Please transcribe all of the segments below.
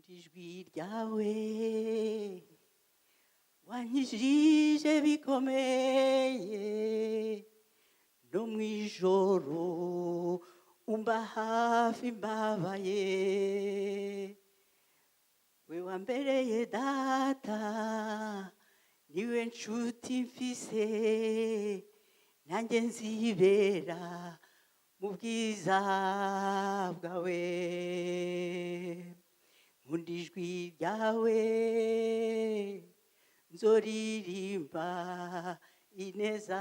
ijwi ryawe wanyijije bikomeye no mu ijoro umba hafi mbabaye we wambereye data niwe nshuti mfise nanjye nzibera mu bwiza bwawe nkunda ijwi ryawe nzoririmba ineza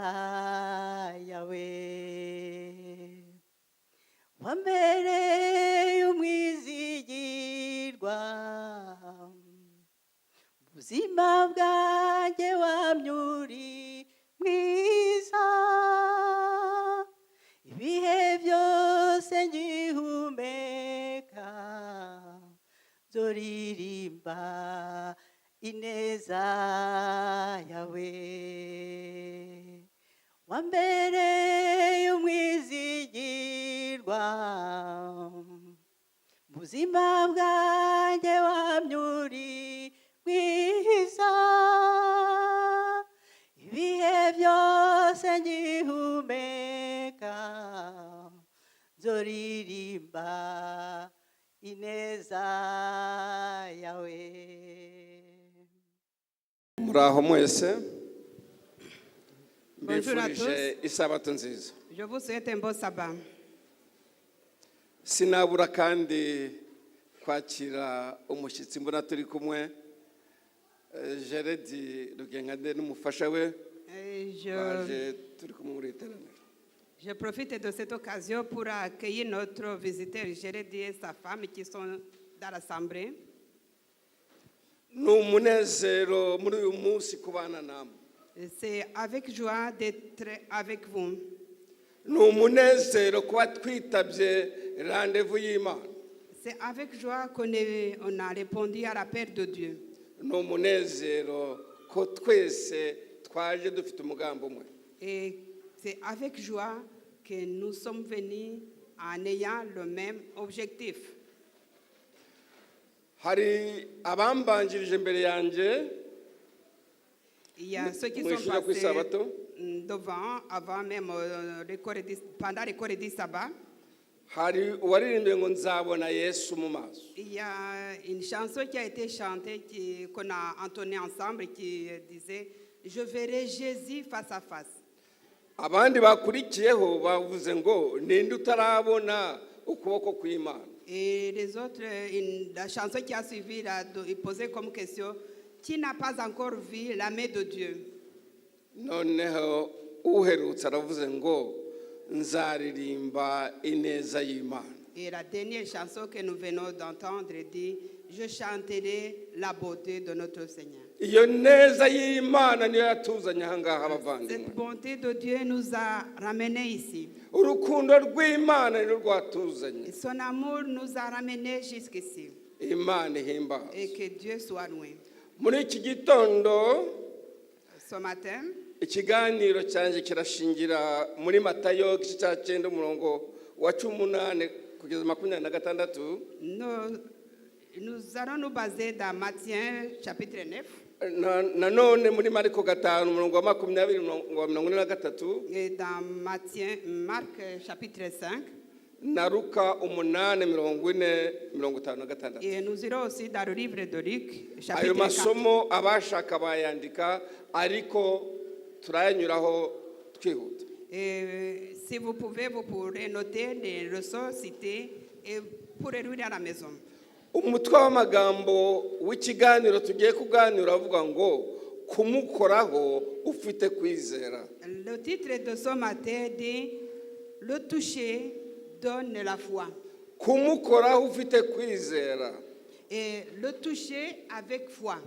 yawe wambereye umwizigirwa ubuzima bwanjye wamyuri mwiza ibihe byose ngihumeka nzoririmba ineza yawe wambereye umwizigirwa ubuzima bwanjye wamyuri mwiza ibihe byose ngihumeka nzoririmba ineza yawe. Muraho mwese mbifurije isabato nziza. Je vous souhaite un bon sabbat. Sinabura kandi kwakira umushyitsi mbona turi kumwe Jeredi Rugengade n'umufasha we baje turi kumwe muri iteraniro. Je profite de cette occasion pour accueillir notre visiteur Jeredi et sa femme qui sont dans l'assemblée. N'umunezero muri uyu munsi kubana namwe. C'est avec joie d'être avec vous. N'umunezero kuba twitabye rendez-vous y'Imana. C'est avec joie qu'on a répondu à l'appel de Dieu. N'umunezero ko twese twaje dufite umugambi umwe. Et c'est avec joie que nous sommes venus en ayant le même objectif. Hari abambanjirije imbere yanjye. Il y a ceux qui sont passés devant, avant même pendant les cours du sabbat. Hari uwaririmbye ngo nzabona Yesu mu maso. Il y a une chanson qui a été chantée qu'on a entonnée ensemble qui disait je verrai Jésus face à face. Abandi bakurikiyeho bavuze ngo ninde utarabona ukuboko kw'Imana. Et les autres, la chanson qui a suivi il posait comme question qui n'a pas encore vu la main de Dieu. Noneho uherutse aravuze ngo nzaririmba ineza y'Imana. Et la dernière chanson que nous venons d'entendre dit je chanterai la beauté de notre Seigneur. Iyo neza y'Imana niyo yatuzanye aha ngaha abavandimwe. Cette bonté de Dieu nous a ramenés ici. Urukundo rw'Imana nirwo rwatuzanye. Son amour nous a ramenés jusqu'ici. Imana ihimbaza. Et que Dieu soit loué. Muri iki gitondo ce matin ikiganiro cyanjye kirashingira muri Matayo igice cya 9 umurongo wa 18 kugeza 26. Nous allons nous baser dans Matthieu chapitre 9. Nanone muri Mariko 5 umurongo wa 20 et dans Marc chapitre 5. Na Luka 8:40-56. Et nous irons aussi dans le livre de Luc chapitre 4. Ayo masomo abashaka bayandika ariko turayanyuraho twihuta. Et si vous pouvez, vous pourrez noter les leçons citées et pourrez lire à la maison. Umutwe w'amagambo w'ikiganiro tugiye kuganira avuga ngo kumukoraho ufite kwizera. Le titre de ce matin dit le toucher donne la foi. Kumukoraho ufite kwizera. Et le toucher avec foi.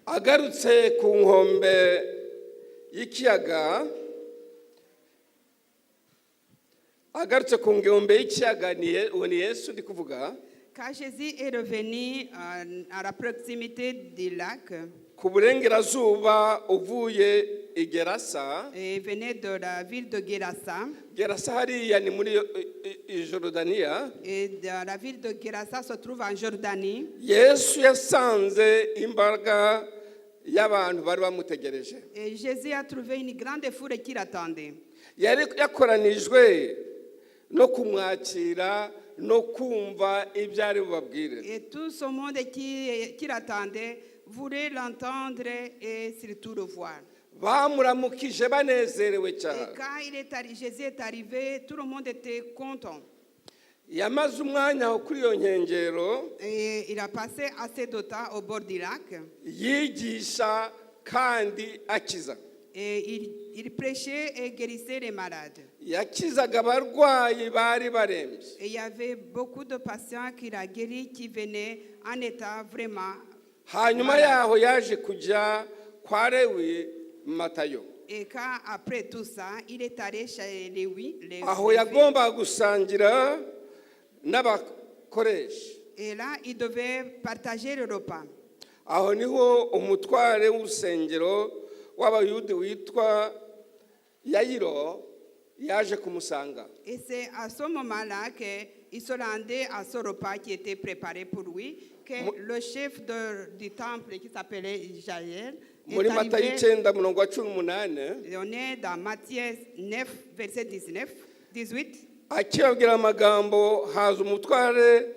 Agarutse ku nkombe y'ikiyaga. Agarutse ku nkombe y'ikiyaga ni Yesu ndi kuvuga. Quand Jésus est revenu à la proximité du lac, ku burengerazuba uvuye i Gerasa. et venait de la ville de Gerasa. Gerasa hariya ni muri Jorodaniya. Et dans la ville de Gerasa se trouve en Jordanie. Yesu yasanze imbaga y'abantu bari bamutegereje. Et Jésus a trouvé une grande foule qui l'attendait. Yari yakoranijwe no kumwakira no kumva ibyo ari bubabwire. Et tout ce monde qui l'attendait voulait l'entendre et surtout le voir. Bamuramukije banezerewe Et cyane. quand Jésus est arrivé, tout le monde était content. Yamaze umwanya aho kuri iyo nkengero Et il a passé assez de temps au bord du lac. yigisha kandi akiza. Et il prêchait et guérissait les malades. Yakizaga abarwayi bari barembye. Et il y avait beaucoup de patients qu'il a guéris qui venaient en état vraiment. Hanyuma yaho yaje kujya kwa Lewi Matayo. Et quand après tout ça, il est allé chez Lévi. Aho yagombaga gusangira n'abakoresha. Et là, il devait partager le repas. Aho niho umutware w'urusengero w'abayuda witwa Yayiro yaje kumusanga. Et c'est à ce moment-là qu'il se rendait à ce repas qui était préparé pour lui, que le chef du temple qui s'appelait Jaël est Muri Matayo arrivé. 9:18 On est dans Matthieu 9, verset 18. akibabwira amagambo haza umutware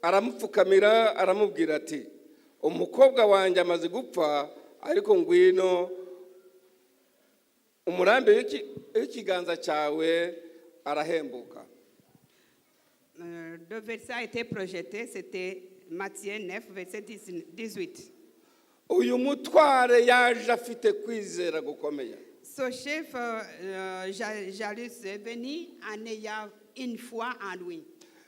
aramupfukamira aramubwira ati umukobwa wanjye amaze gupfa ariko ngwino umurambi w'ikiganza cyawe arahembuka. Le verset a été projeté, c'était Matthieu 9, verset 18. Uyu mutware yaje afite kwizera gukomeye. Ce chef, Jalus, est venu en ayant une foi en lui.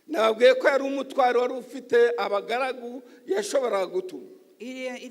Nabwiye ko yari umutware wari ufite abagaragu yashoboraga gutuma.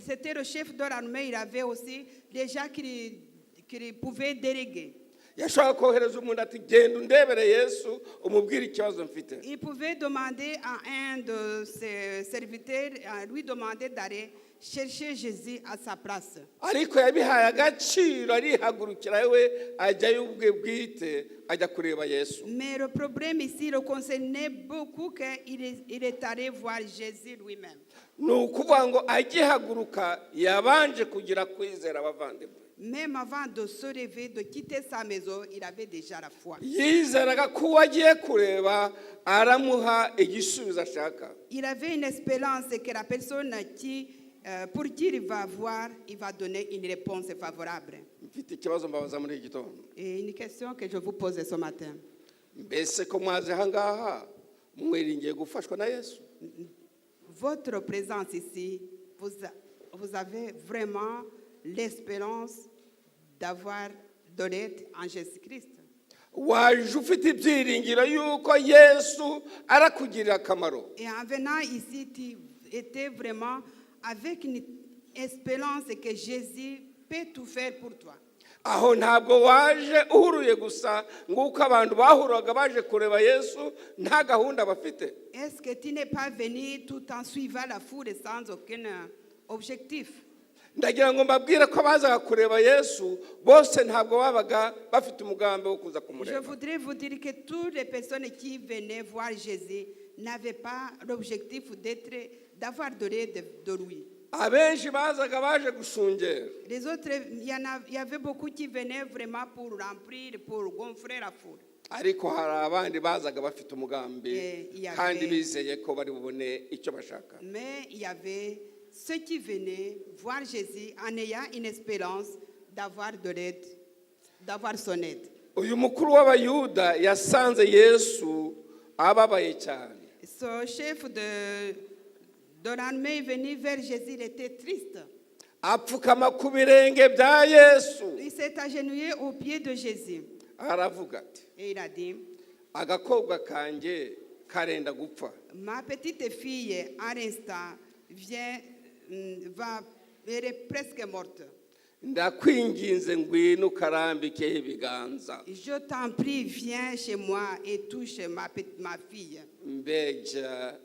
C'était le chef de l'armée, il avait aussi des gens qu'il pouvait déléguer. Yashobora kohereza umuntu ati genda undebere Yesu umubwire ikibazo mfite. Il pouvait demander à un de ses serviteurs, lui demander d'aller chercher Jésus à sa place. Ariko yabihaye agaciro arihagurukira we ajyayo ubwe bwite ajya kureba Yesu. Mais le problème ici le concernait beaucoup qu'il est allé voir Jésus lui-même. Ni ukuvuga ngo agihaguruka yabanje kugira kwizera abavandimwe. Même avant de se lever, de quitter sa maison, il avait déjà la foi. Yizeraga ko uwo agiye kureba aramuha igisubizo ashaka. Il avait une espérance que la personne pour qui il va voir, il va donner une réponse favorable. Mfite ikibazo mbabaza muri iki gitondo. Et une question que je vous pose ce matin. Mbese ko mwaje aha ngaha mwiringiye gufashwa na Yesu? Votre présence ici, vous avez vraiment l'espérance d'avoir de l'aide en Jésus-Christ. Waje ufite ibyiringiro yuko Yesu arakugirira akamaro. Et en venant ici, tu étais vraiment avec une espérance que Jésus peut tout faire pour toi. Aho ntabwo waje uhuruye gusa nguko abantu bahuraga baje kureba Yesu nta gahunda bafite. Est-ce que tu n'es pas venu tout en suivant la foule sans aucun objectif? Ndagira ngo mbabwire ko bazaga kureba Yesu bose ntabwo babaga bafite umugambi wo kuza Je kumureba. voudrais vous dire que toutes les personnes qui venaient voir Jésus n'avaient pas l'objectif d'avoir de l'aide de lui. Abenshi bazaga baje gushungera. Les autres, il y avait beaucoup qui venaient vraiment pour remplir, pour gonfler la foule. Ariko hari abandi bazaga bafite umugambi Yeah, kandi yeah. bizeye ko bari bubone icyo bashaka. Mais il y avait ceux qui venaient voir Jésus en ayant une espérance d'avoir de l'aide, d'avoir son aide. Uyu mukuru w'abayuda yasanze Yesu ababaye cyane. Ce chef de l'armée est venu vers Jésus, il était triste. Apfukama ku birenge bya Yesu. Il s'est agenouillé aux pieds de Jésus. Aravuga ati Et il a dit, agakobwa kanjye karenda gupfa. ma petite fille, à l'instant, elle est presque morte. Ndakwinginze ngwino ukarambikeho ibiganza. Je t'en prie, viens chez moi et touche ma fille. Mbega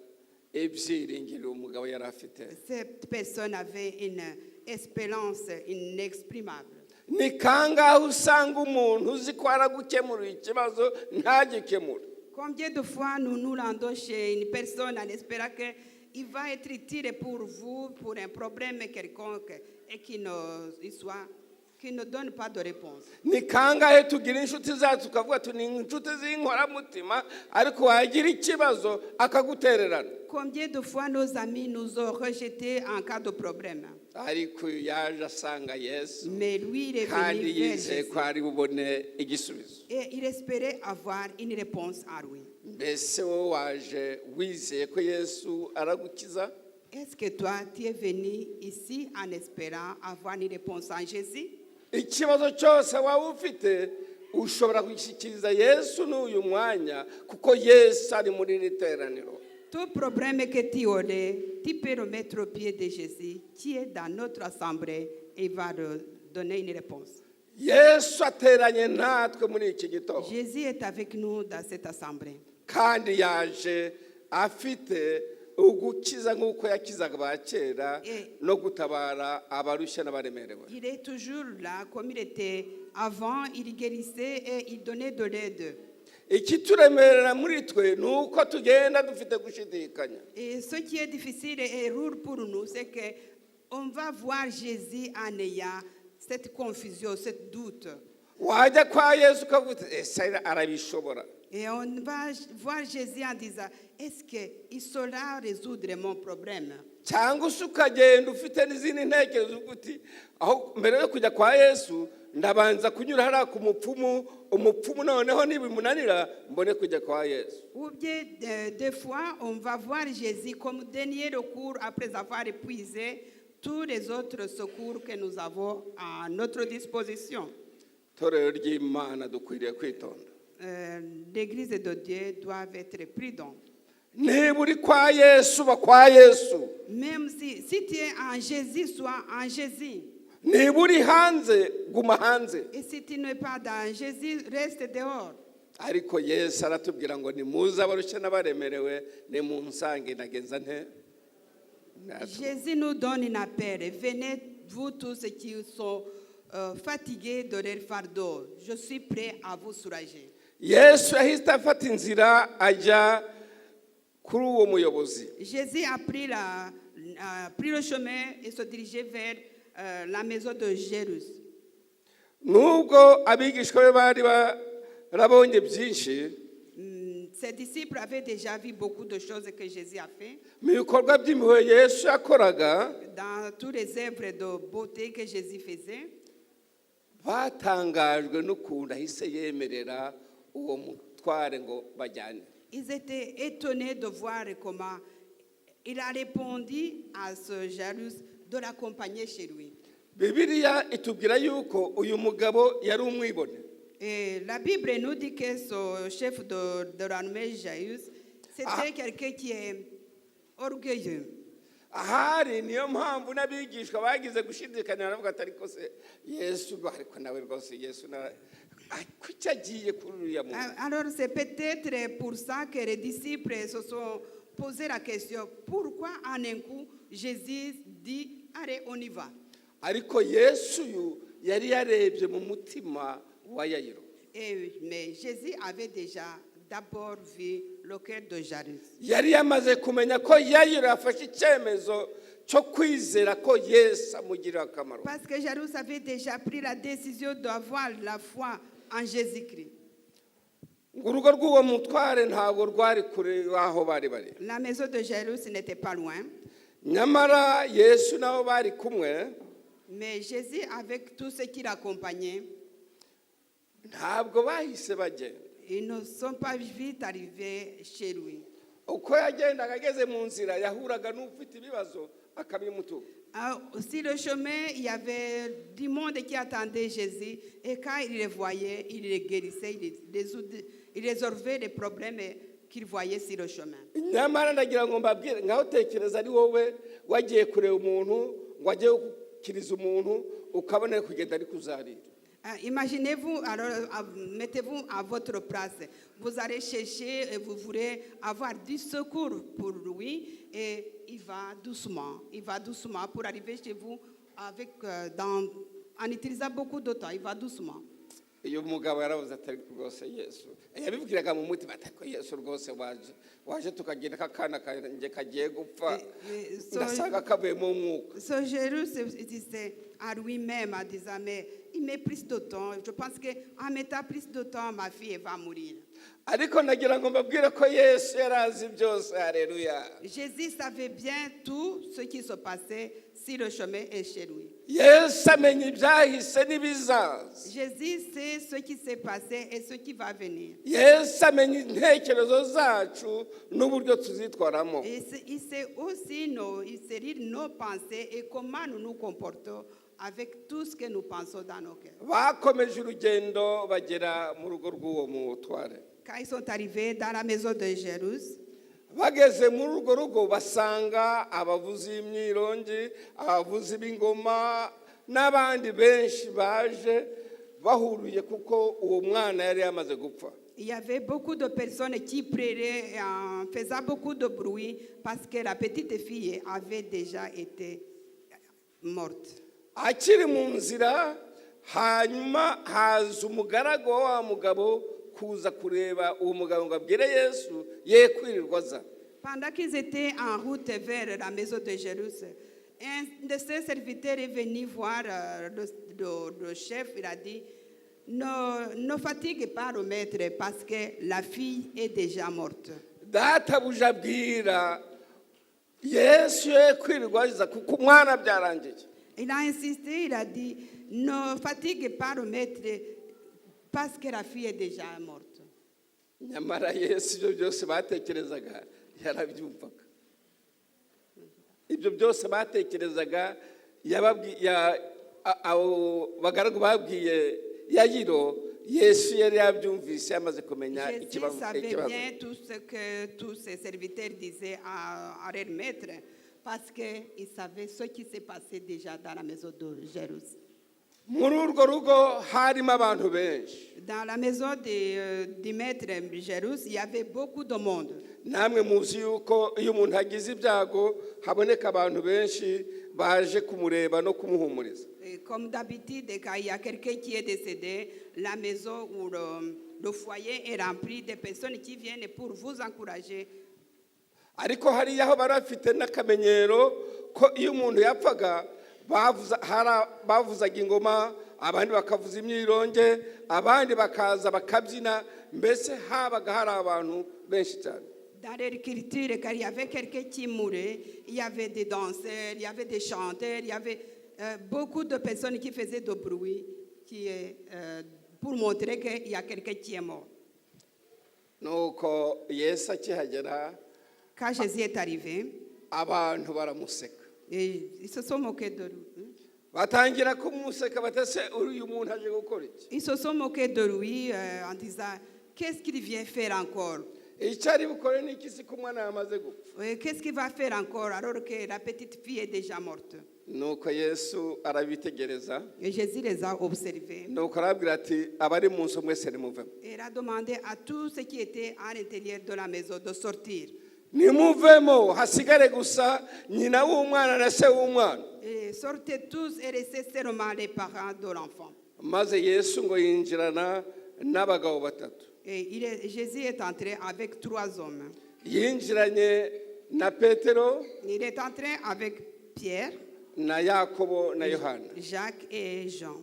ibyiringiro umugabo yari afite. Cette personne avait une espérance inexprimable. ni kangahe usanga umuntu uzi ko aragukemurira ikibazo ntagikemure. Combien de fois nous nous rendons chez une personne en espérant qu'il va être tiré pour vous, pour un problème quelconque, et qu'il ne donne pas de réponse. Ni kangahe tugira inshuti zacu tukavuga tu ni inshuti z'inkoramutima ariko wagira ikibazo akagutererana. Combien de fois nos amis nous ont rejetés en cas de problème. Ariko yaje asanga Yesu Mais lui, il est kandi venu vers yizeye Jésus. ko ari bubone igisubizo. Et il espérait avoir une réponse à lui. Mbese wowe waje wizeye ko Yesu aragukiza? Est-ce que toi, tu es venu ici en espérant avoir une réponse en Jésus? Ikibazo cyose waba ufite ushobora gushyikiriza Yesu n'uyu mwanya kuko Yesu ari muri iri teraniro. Tout problème que tu aurais, tu peux le mettre au pied de Jésus, qui est dans notre assemblée, et il va te donner une réponse. Yesu ateranye natwe muri iki gitondo Jésus est avec nous dans cette assemblée. kandi yaje afite ugukiza nk'uko yakizaga ba kera no gutabara abarushya n'abaremerewe. Il est toujours là, comme il était avant, il guérissait et il donnait de l'aide. Ikituremerera muri twe ni uko tugenda dufite gushidikanya. Et ce qui est difficile et lourd pour nous, c'est qu'on va voir Jésus en ayant cette confusion, ce doute. Wajya kwa Yesu ukavuga uti ese arabishobora. Et on va voir Jésus en disant, est-ce qu'il saura résoudre mon problème? Cyangwa se ukagenda ufite n'izindi ntekerezo uvuga uti aho mbere yo kujya kwa Yesu ndabanza kunyura hariya ku umupfumu noneho nibimunanira mbone kujya kwa Yesu. Ou bien des fois, on va voir Jésus comme dernier recours après avoir épuisé tous les autres secours que nous avons à notre disposition. Torero ry'Imana dukwiriye kwitonda. L'Église de Dieu doit être prudente. Niba uri kwa Yesu ba kwa Yesu. Même si tu es en Jésus, sois en Jésus. Niba uri hanze guma hanze. Et si tu n'es pas dans Jésus, reste dehors. Ariko Yesu aratubwira ngo nimuze abarushya n'abaremerewe nimunsange nagenza nte. Jésus nous donne un appel. Venez, vous tous qui sont fatigués de leur fardeau. Je suis prêt à vous soulager. Yesu yahise afata inzira ajya kuri uwo muyobozi. Jésus a pris le chemin et se dirigeait vers la maison de Jérusalem. Nubwo abigishwa be bari barabonye byinshi, Ses disciples avaient déjà vu beaucoup de choses que Jésus a fait. mu bikorwa by'impuhwe Yesu yakoraga, Dans tous les œuvres de beauté que Jésus faisait, batangajwe n'ukuntu ahise yemerera uwo mutware ngo bajyane. ils étaient étonnés de voir comment il a répondu à ce Jairus de l'accompagner chez lui. Bibiliya itubwira yuko uyu mugabo yari umwibone. Et la Bible nous dit que ce chef de l'armée Jairus, c'était quelqu'un qui est orgueilleux. Ahari niyo mpamvu n'abigishwa bagize gushidikanya baravuga ati ariko se Yesu ariko nawe rwose Yesu na kuki agiye kuri uriya muntu. Alors c'est peut-être pour ça que les disciples se sont posé la question, pourquoi en un coup Jésus dit allez on y va. Ariko Yesu yari yarebye mu mutima wa Yayiro. Mais Jésus avait déjà d'abord vu le cœur de Jairus. Yari yamaze kumenya ko Yayiro yafashe icyemezo cyo kwizera ko Yesu amugirira akamaro. Parce que Jairus avait déjà pris la décision d'avoir la foi en Jésus-Christ. Urugo rw'uwo mutware ntabwo rwari kure aho bari bari. La maison de Jairus n'était pas loin. Nyamara Yesu nabo bari kumwe. Mais Jésus, avec tous ceux qui l'accompagnaient, ntabwo bahise bagenda. ils ne sont pas vite arrivés chez lui. Uko yagendaga ageze mu nzira yahuraga n'ufite ibibazo akabimutuka. Sur le chemin, il y avait du monde qui attendait Jésus. Et quand il les voyait, il les guérissait, il résolvait les problèmes qu'il voyait sur le chemin. Nyamara ndagira ngo mbabwire ngaho tekereza ari wowe wagiye kureba umuntu ngo agiye gukiriza umuntu ukabona kugenda ari kuzarira. Imaginez-vous, alors mettez-vous à votre place. Vous allez chercher et vous voulez avoir du secours pour lui et il va doucement pour arriver chez vous avec en utilisant beaucoup de temps. Il va doucement. uyu mugabo yaravuze ati rwose Yesu yabibwiraga mu mutima ati ko Yesu rwose waje tukagenda kakana kanjye kagiye gupfa ndasanga kavuye mu mwuka. So Jésus disait à lui-même en disant mais il met plus de temps. Je pense que en mettant plus de temps ma fille va mourir. Ariko nagira ngo mbabwire ko Yesu yarazi byose. Haleluya. Jésus savait bien tout ce qui se passait si le chemin est chez lui. Yesu amenya ibyahise n'ibizaza. Jésus sait ce qui s'est passé et ce qui va venir. Yesu amenya intekerezo zacu n'uburyo tuzitwaramo. Il sait aussi nos pensées et comment nous nous comportons avec tout ce que nous pensons dans nos cœurs. Bakomeje urugendo bagera mu rugo rw'uwo mutware. Quand ils sont arrivés dans la maison de Jérusalem, bageze muri urwo rugo basanga abavuzi b'imyirongi, abavuzi b'ingoma n'abandi benshi baje bahuruye kuko uwo mwana yari yamaze gupfa. il y avait beaucoup de personnes qui priaient en faisant beaucoup de bruit parce que la petite fille avait déjà été morte. Akiri mu nzira hanyuma haza umugaragu wa mugabo kuza kureba uwo mugabo ngo abwire Yesu ye kwirirwa aza. Pendant qu'ils étaient en route vers la maison de Jérusalem, un de ses serviteurs est venu voir le chef. Il a dit, ne fatigue pas le maître parce que la fille est déjà morte. Databuja abwira Yesu ye kwirirwa aza kuko umwana byarangiye. Il a insisté, il a dit, ne fatigue pas le maître parce que la fille est déjà morte. Nyamara Yesu ibyo byose batekerezaga yarabyumvaga. Ibyo byose batekerezaga bagaragu babwiye Yayiro, Yesu yari yabyumvise yamaze kumenya ikibazo. Jésus savait bien tout ce que tous ses serviteurs disaient à leur maître parce qu'il savait ce qui s'est passé déjà dans la maison de Jérusalem. Muri urwo rugo harimo abantu benshi. Dans la maison du maître Jérusalem, il y avait beaucoup de monde. Namwe muzi yuko iyo umuntu agize ibyago haboneka abantu benshi baje kumureba no kumuhumuriza. Comme d'habitude, quand il y a quelqu'un qui est décédé, la maison ou le foyer est rempli de personnes qui viennent pour vous encourager. Ariko hariya aho barafite n'akamenyero ko iyo umuntu yapfaga bavuzaga ingoma, abandi bakavuza imyironge, abandi bakaza bakabyina, mbese habaga hari abantu benshi cyane. Dans l'écriture, quand il y avait quelqu'un qui mourait, il y avait des danseurs, il y avait des chanteurs, il y avait beaucoup de personnes qui faisaient du bruit pour montrer qu'il y a quelqu'un qui est mort. Nuko Yesu akihagera, quand Jésus est arrivé, abantu baramuseka. Et ils se sont moqués de lui. Batangira kumuseka batase uyu muntu aje gukora iki. Ils se sont moqués de lui en disant qu'est-ce qu'il vient faire encore? Icyari bukore ni iki ko umwana yamaze gupfa. Qu'est-ce qu'il va faire encore alors que la petite fille est déjà morte? Nuko Yesu arabitegereza. Et Jésus les a observés. Nuko arabwira ati abari mu nzu mwese nimuvemo. Il a demandé à tous ceux qui étaient à l'intérieur de la maison de sortir. Nimuvemo hasigare gusa nyina w'umwana na se w'umwana. Et sortez tous et laissez seulement les parents de l'enfant. Maze Yesu ngo yinjirana n'abagabo batatu. Et Jésus est entré avec 3 hommes. Yinjiranye na Petero. Il est entré avec Pierre, na Yakobo na Yohana. Jacques et Jean.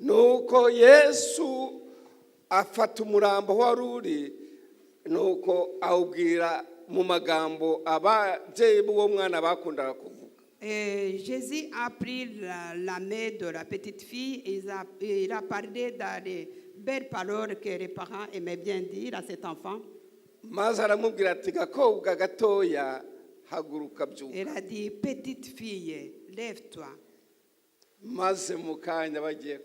Nuko Yesu afata umurambo wari uri, nuko awubwira mu magambo ababyeyi b'uwo mwana bakundaga kuvuga. Et Jésus a pris la main de la petite fille et il a parlé dans les belles paroles que les parents aimaient bien dire à cet enfant. Maze aramubwira ati gakobwa gatoya haguruka byuka. Il a dit petite fille, lève-toi. Maze mu kanya bagiye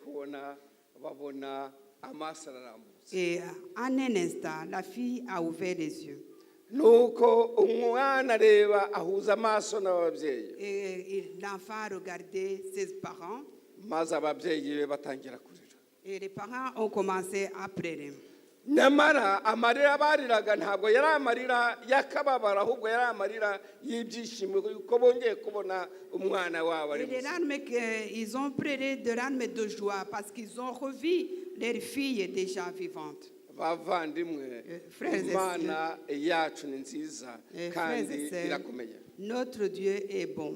babona amaso ararambutse. Et en un instant, la fille a ouvert les yeux. Nuko umwana areba ahuza amaso n'ababyeyi. Et l'enfant a regardé ses parents. Maze ababyeyi be batangira kurira. Et les parents ont commencé à pleurer. nyamara amarira bariraga ntabwo yari amarira y'akababaro, ahubwo yari amarira y'ibyishimo ko bongeye kubona umwana wabo ari Et les muzima. larmes qu'ils ont pleuré, des larmes de joie, parce qu'ils ont revu leur fille déjà vivante. Bavandimwe, frères et imana yacu ni nziza Frères kandi et sœurs, irakomeye. notre Dieu est bon.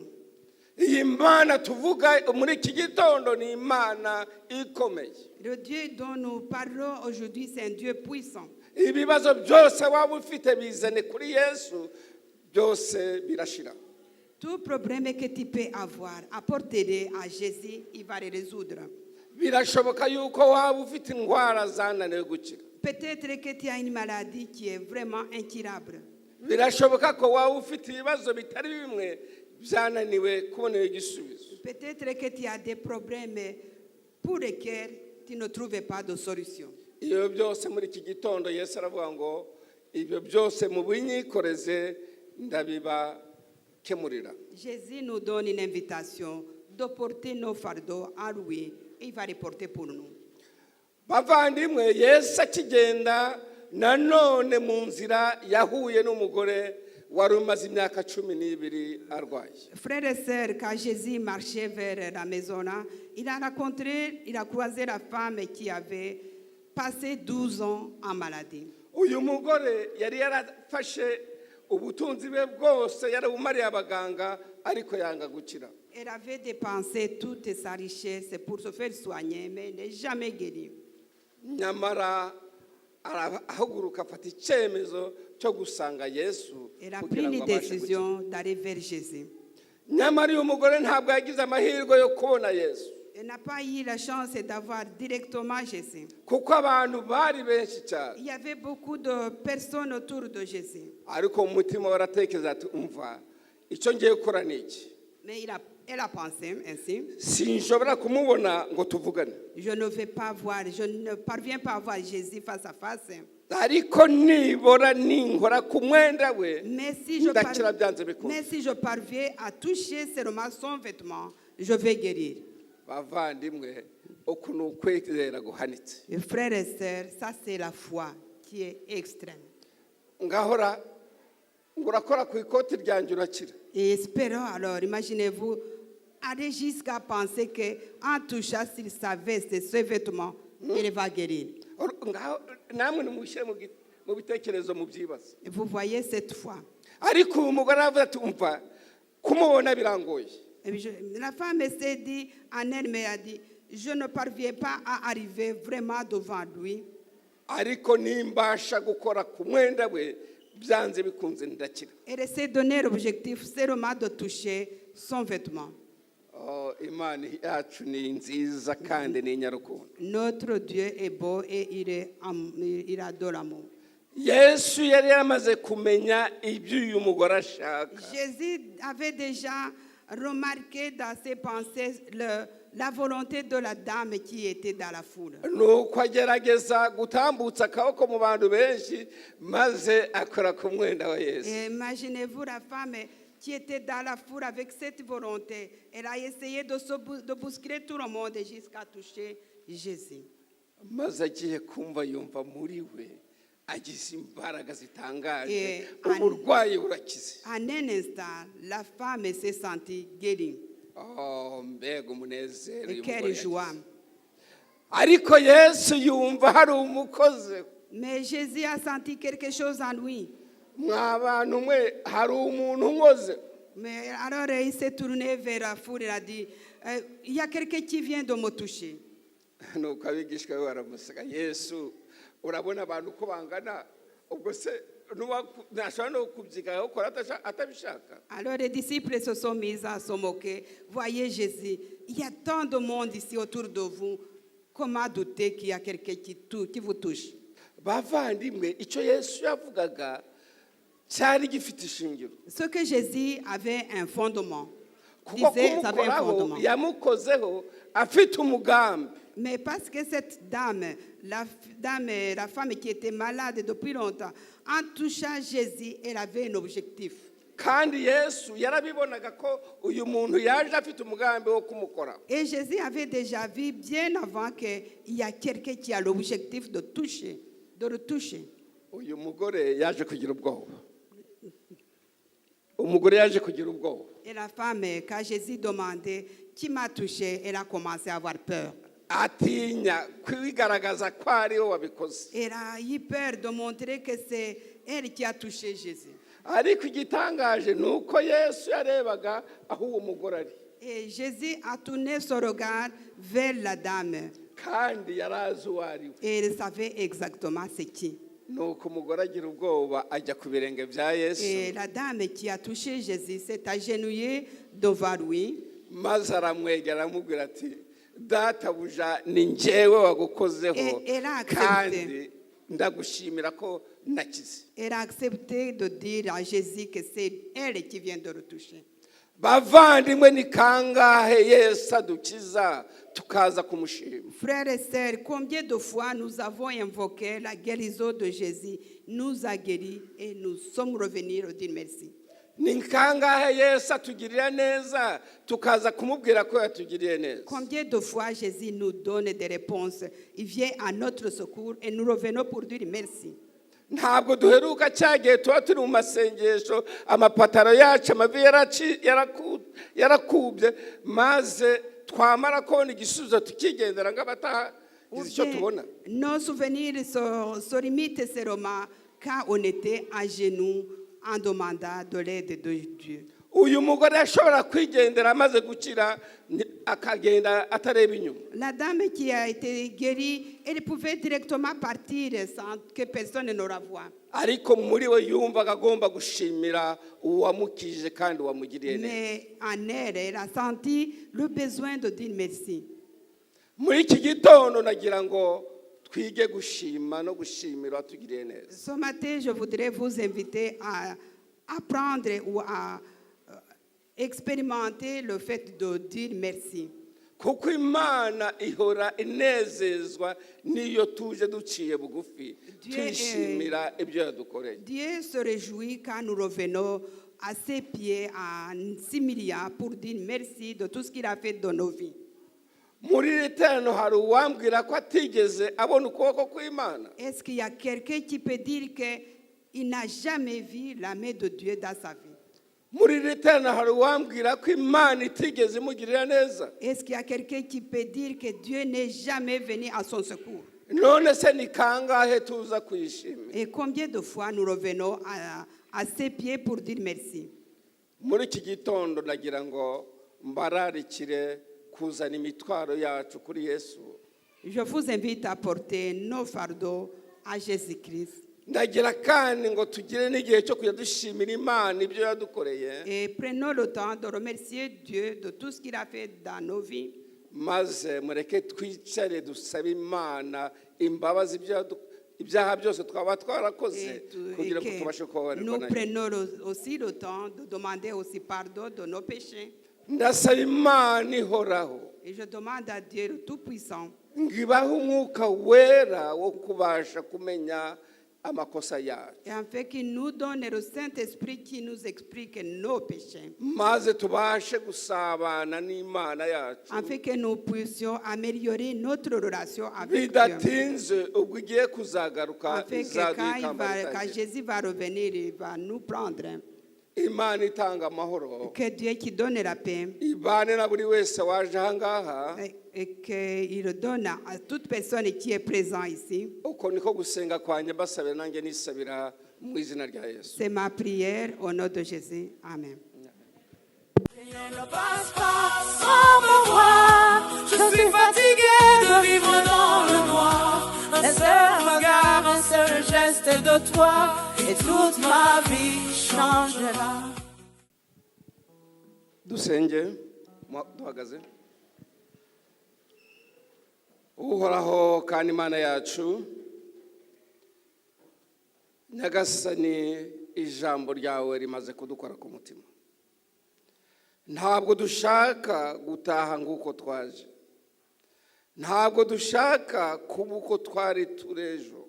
Iyi mana tuvuga muri iki gitondo ni imana ikomeye. Le Dieu dont nous parlons aujourd'hui, c'est un Dieu puissant. Ibibazo byose waba ufite bizane kuri Yesu, byose birashira. Tout problème que tu peux avoir, apporte-le à Jésus, il va les résoudre. Birashoboka yuko waba ufite indwara zananiwe gukira. Peut-être que tu as une maladie qui est vraiment incurable. Birashoboka ko waba ufite ibibazo bitari bimwe byananiwe kubonera igisubizo. Peut-être que tu as des problèmes pour lesquels tu ne trouves pas de solution. Iyo byose muri iki gitondo Yesu aravuga ngo ibyo byose mu binyikoreze ndabibakemurira. Jésus nous donne une invitation de porter nos fardeaux à lui et il va les porter pour nous. Bavandimwe, Yesu akigenda nanone mu nzira yahuye n'umugore wari umaze imyaka 12 arwaye. Frères et sœurs, quand Jésus marchait vers la maison là, il a croisé la femme qui avait passé 12 ans en maladie. Uyu mugore yari yarafashe ubutunzi bwe bwose yarabumariye abaganga ariko yanga gukira. Elle avait dépensé toute sa richesse pour se faire soigner, mais elle n'est jamais guérie. Nyamara arahaguruka afata icyemezo cyo gusanga Yesu. Elle a pris une décision d'aller vers Jésus. Nyamara uyu mugore ntabwo yagize amahirwe yo kubona Yesu. Elle n'a pas eu la chance d'avoir directement Jésus. Kuko abantu bari benshi cyane. Il y avait beaucoup de personnes autour de Jésus. Ariko mu mutima waratekereza ati umva icyo ngiye gukora ni iki. Mais elle a pensé ainsi. Sinshobora kumubona ngo tuvugane. Je ne parviens pas à voir Jésus face à face. Ariko nibora ninkora ku mwenda we Mais ndakira byanze bikunze. si je parviens à toucher seulement son vêtement, je vais guérir. Bavandimwe, ukuntu ukwizera guhanitse. Et frères et sœurs, ça c'est la foi qui est extrême. Ngahora ngurakora ku ikoti ryanjye urakira. Et espérons alors, imaginez-vous, aller jusqu'à penser qu'en touchant sur sa veste, ses vêtements, il va guérir. Namwe nimushyire mu bitekerezo mu byibazo. Vous voyez cette foi. Ariko uyu mugore aravuga ati umva kumubona birangoye. La femme s'est dit en elle, mais a dit, je ne parviens pas à arriver vraiment devant lui. Ariko nimbasha gukora ku mwenda we byanze bikunze ndakira. Elle s'est donné l'objectif seulement de toucher son vêtement. Imana yacu ni nziza kandi ni nyarukundo. Notre Dieu est beau et il adore l'amour. Yesu yari yamaze kumenya ibyo uyu mugore ashaka. Jésus avait déjà remarqué dans ses pensées la volonté de la dame qui était dans la foule. Nuko agerageza gutambutsa akaboko mu bantu benshi maze akora ku mwenda wa Yesu. Imaginez-vous la femme qui était dans la foule avec cette volonté. Elle a essayé de bousculer tout le monde jusqu'à toucher Jésus. Maze agiye kumva yumva muri we agize imbaraga zitangaje uburwayi burakize. En un instant, la femme s'est sentie guérie. Mbega umunezero Et quelle joie. Ariko Yesu yumva hari umukozi. Mais Jésus a senti quelque chose en lui. Mwabantu mwe hari umuntu unkoze. Mais alors il s'est tourné vers la foule et a dit, il y a quelqu'un qui vient de me toucher. Nuko abigishwa be baramuseka, Yesu urabona abantu ko bangana ubwo se ntashobora no kubyiga gukora atabishaka. Alors les disciples se sont mis à se moquer. Voyez Jésus, il y a tant de monde ici autour de vous. Comment douter qu'il y a quelqu'un qui vous touche? Bavandimwe, icyo Yesu yavugaga cyari gifite ishingiro. Ce que Jésus avait un fondement. Kuko Disait, ça avait un fondement. yamukozeho afite umugambi. Mais parce que cette dame, la femme qui était malade depuis longtemps, en touchant Jésus, elle avait un objectif. Kandi Yesu yarabibonaga ko uyu muntu yaje afite umugambi wo kumukora. Et Jésus avait déjà vu bien avant qu'il y a quelqu'un qui a l'objectif de toucher. de le toucher. uyu mugore yaje kugira ubwoba. Umugore yaje kugira ubwoba. Et la femme, quand Jésus demandait qui m'a touché, elle a commencé à avoir peur. Atinya kwigaragaza ko ari we wabikoze. Elle a eu peur de montrer que c'est elle qui a touché Jésus. Ariko igitangaje ni uko Yesu yarebaga aho uwo mugore ari. Et Jésus a tourné son regard vers la dame. Kandi yari azi uwo ari we. Et il savait exactement c'est qui. Nuko umugore agira ubwoba ajya ku birenge bya Yesu. Et la dame qui a touché Jésus s'est agenouillée devant lui. Maze aramwegera aramubwira ati databuja ni njyewe wagukozeho kandi ndagushimira ko nakize. Elle a accepté de dire à Jésus que c'est elle qui vient de le toucher. Bavandimwe ni kangahe Yesu adukiza tukaza kumushima. Frères et sœurs, combien de fois nous avons invoqué la guérison de Jésus, nous a guéris et nous sommes revenus au dire merci. Ni kangahe Yesu atugirira neza tukaza kumubwira ko yatugiriye neza. Combien de fois Jésus nous donne des réponses, il vient à notre secours et nous revenons pour dire merci. Ntabwo duheruka cyagiye tuba turi mu masengesho amapataro yacu amavi yarakubye maze twamara kubona igisubizo tukigendera ng'abatagize icyo tubona. Nos souvenirs se limitent seulement quand on était à genoux en demandant de l'aide de Dieu. Uyu mugore ashobora kwigendera amaze gukira akagenda atareba inyuma. La dame qui a été guérie, elle pouvait directement partir sans que personne ne la voie. Ariko muri we yumvaga agomba gushimira uwamukije kandi wamugiriye neza. Mais en elle, elle a senti le besoin de dire merci. Muri iki gitondo nagira ngo twige gushima no gushimira watugiriye neza. Ce matin, je voudrais vous inviter à apprendre ou à expérimenter le fait de dire merci. Kuko Imana ihora inezezwa niyo tuje duciye bugufi tuyishimira ibyo yadukoreye. Dieu se réjouit quand nous revenons à ses pieds en s'humiliant pour dire merci de tout ce qu'il a fait dans nos vies. Muri iri terano hari uwambwira ko atigeze abona ukuboko kw'Imana. Est-ce qu'il y a quelqu'un qui peut dire qu'il n'a jamais vu la main de Dieu dans sa vie? Muri iri terano hari uwambwira ko Imana itigeze imugirira neza. Est-ce qu'il y a quelqu'un qui peut dire que Dieu n'est jamais venu à son secours? None se ni kangahe tuza kuyishimira? Et combien de fois nous revenons à ses pieds pour dire merci? Muri iki gitondo nagira ngo mbararikire kuzana imitwaro yacu kuri Yesu. Je vous invite à porter nos fardeaux à Jésus-Christ. Ndagira kandi ngo tugire n'igihe cyo kujya dushimira Imana ibyo yadukoreye. Et prenons le temps de remercier Dieu de tout ce qu'il a fait dans nos vies. Maze mureke twicare dusabe Imana imbabazi ibyaha byose twaba twarakoze kugira ngo tubashe kubabarirwa nayo. Nous prenons aussi le temps de demander aussi pardon de nos péchés. Ndasaba Imana ihoraho Et je demande à Dieu le Tout-Puissant ngibahe umwuka wera wo kubasha kumenya amakosa yacu. et en fait qu'il nous donne le Saint-Esprit qui nous explique nos péchés. Maze tubashe gusabana n'Imana yacu. En fait que nous puissions améliorer notre relation avec Dieu. Bidatinze ubwo igiye kuzagaruka En fait que quand Jésus va revenir, il va nous prendre. Imana itanga amahoro Que Dieu qui donne la paix ibane na buri wese waje ahangaha. et qu'il donne à toute personne qui est présente ici. Uko niko gusenga kwanjye mbasabira nanjye nisabira mu izina rya Yesu. C'est ma prière au nom de Jésus. Amen. Rien ne passe pas sans me voir. Je suis fatigué de vivre dans le noir. Un seul regard, un seul geste de toi, et toute ma vie changera. Dusenge duhagaze. Uhoraho kandi Imana yacu, Nyagasani, ijambo ryawe rimaze kudukora ku mutima. Ntabwo dushaka gutaha nguko twaje. Ntabwo dushaka kuba uko twari turejo,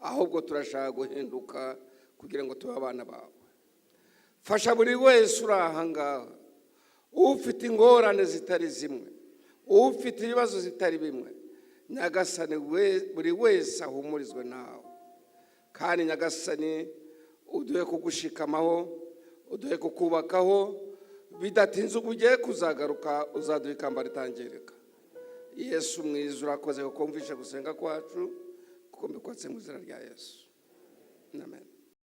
ahubwo turashaka guhinduka kugira ngo tube abana bawe. Fasha buri wese uri aha ngaha, ufite ingorane zitari zimwe, ufite ibibazo zitari bimwe. nyagasani buri wese ahumurizwe nawe, kandi nyagasani uduhe kugushikamaho, uduhe kukubakaho, bidatinze ubwo ugiye kuzagaruka uzaduha ikamba ritangirika. Yesu mwiza urakoze kukumvisha gusenga kwacu, kuko mbikwatse mu izina rya Yesu, amen.